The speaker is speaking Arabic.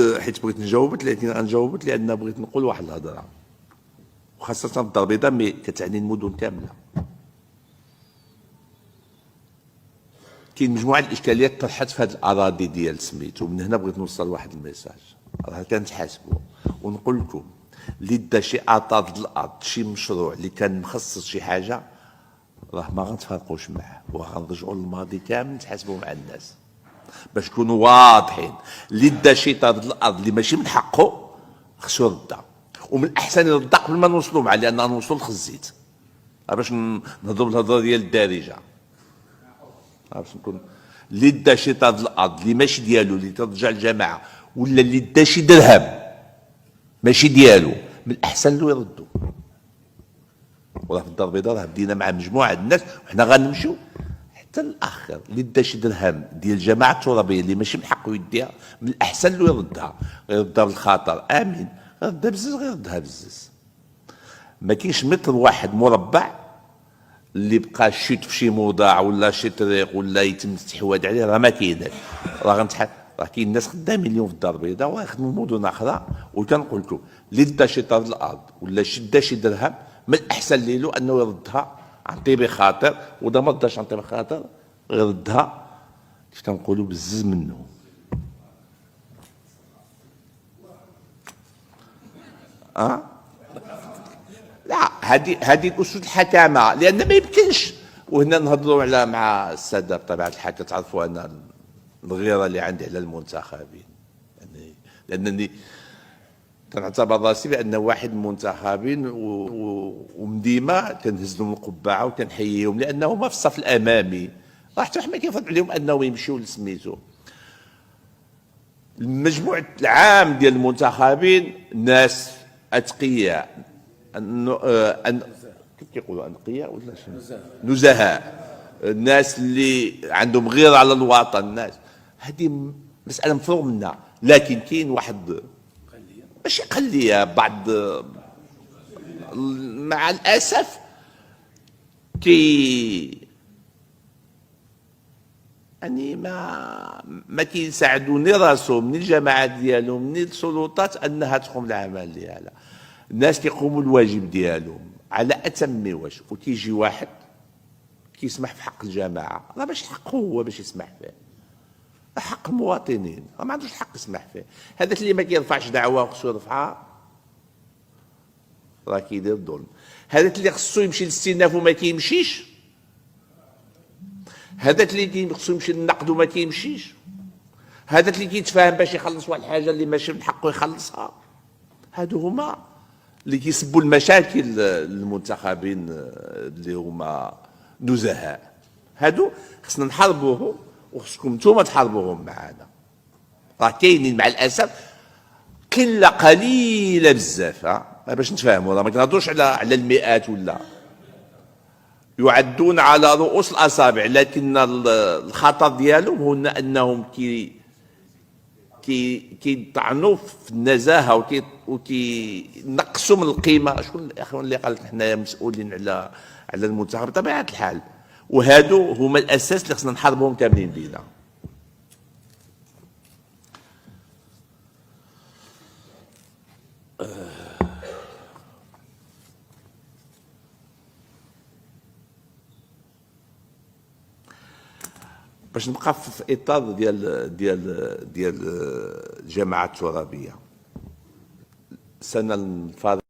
حيت بغيت نجاوبك، لكن غنجاوبك لان بغيت نقول واحد الهضره، وخاصه الدار البيضاء مي كتعني المدن كامله. كاين مجموعه الاشكاليات طرحت في هذه الاراضي ديال سميتو، من هنا بغيت نوصل واحد الميساج راه كنتحاسبوا ونقول لكم اللي دا شي اطار الارض شي مشروع اللي كان مخصص شي حاجه راه ما غنتفارقوش معاه وغنرجعوا للماضي كامل نتحاسبوا مع الناس باش نكونوا واضحين. اللي دا شي طرد الارض اللي ماشي من حقه خصو يردها، ومن الاحسن يردها قبل ما نوصلوا معاه لان نوصلوا لخزيت باش نهضروا بالهضره ديال الدارجه. باش نكون اللي دا شي طرد الارض اللي ماشي ديالو اللي ترجع للجماعه، ولا اللي دا شي درهم ماشي ديالو، من الاحسن له يردو. وراه في الدار البيضاء راه بدينا مع مجموعه الناس وحنا غنمشيو حتى الاخر. اللي دا شي درهم ديال الجماعه الترابيه اللي ماشي من حقه يديها، من الاحسن له يردها، يردها بالخاطر امين، يردها بزز غيردها بزز. ما كاينش متر واحد مربع اللي بقى شيت في شي موضع ولا شي طريق ولا يتم الاستحواذ عليه، راه ما كايناش. راه كاين ناس خدامين اليوم في الدار البيضاء ويخدموا مدن اخرى، وكنقول لكم اللي دا شي طرد الارض ولا دا شي درهم من الاحسن له انه يردها عن طيب خاطر، ودا ما رداش عن طيب خاطر يردها كيف كنقولوا بزز منه. لا هذه اسود الحكامه، لان ما يمكنش. وهنا نهضروا على مع الساده بطبيعه الحال، كتعرفوا انا الغيره اللي عندي على المنتخبين، يعني لانني كنعتبر راسي بان واحد من المنتخبين ومن ديما كنهز لهم القبعه وكنحييهم لانهم في الصف الامامي. راه حتى ما كيفرض عليهم انهم يمشيو لسميتو. المجموع العام ديال المنتخبين ناس اتقياء، كيف كيقولوا انقياء ولا شنو؟ نزهاء، الناس اللي عندهم غيره على الوطن. الناس هذه مساله مفروغ منها، لكن كاين واحد ماشي قليه، بعض مع الاسف يعني ما كيساعدوا ني راسهم ني الجماعات ديالهم ني السلطات انها تقوم العمل ديالها. الناس كيقوموا الواجب ديالهم على اتم وجه، وكيجي واحد كيسمح في حق الجماعه، راه ماشي حقه هو باش يسمح فيه، حق المواطنين، ما عندوش الحق يسمح فيه. هذاك اللي ما كيرفعش دعوه خصو يرفعها راه كيدير الظلم. هذاك اللي خصو يمشي للاستئناف وما كيمشيش، هذاك اللي خصو يمشي للنقد وما كيمشيش، هذاك اللي كيتفاهم باش يخلص واحد الحاجه اللي ماشي من حقه يخلصها، هادو هما اللي كيسبوا المشاكل المنتخبين اللي هما نزهاء. هادو خصنا نحاربوهم وخصكم نتوما تحاربوهم معنا. راه كاينين مع الاسف قله قليله بزاف، باش نتفاهموا، راه ما كنهضروش على المئات، ولا يعدون على رؤوس الاصابع، لكن الخطر ديالهم هو انهم كيطعنوا في النزاهه وكينقصوا من القيمه. شكون الاخوان اللي قال لك حنايا مسؤولين على المنتخب؟ بطبيعه الحال، وهادو هما الاساس اللي خصنا نحاربوهم كاملين بينا. باش نبقى في اطار ديال الجماعه الترابيه. السنه الفارطه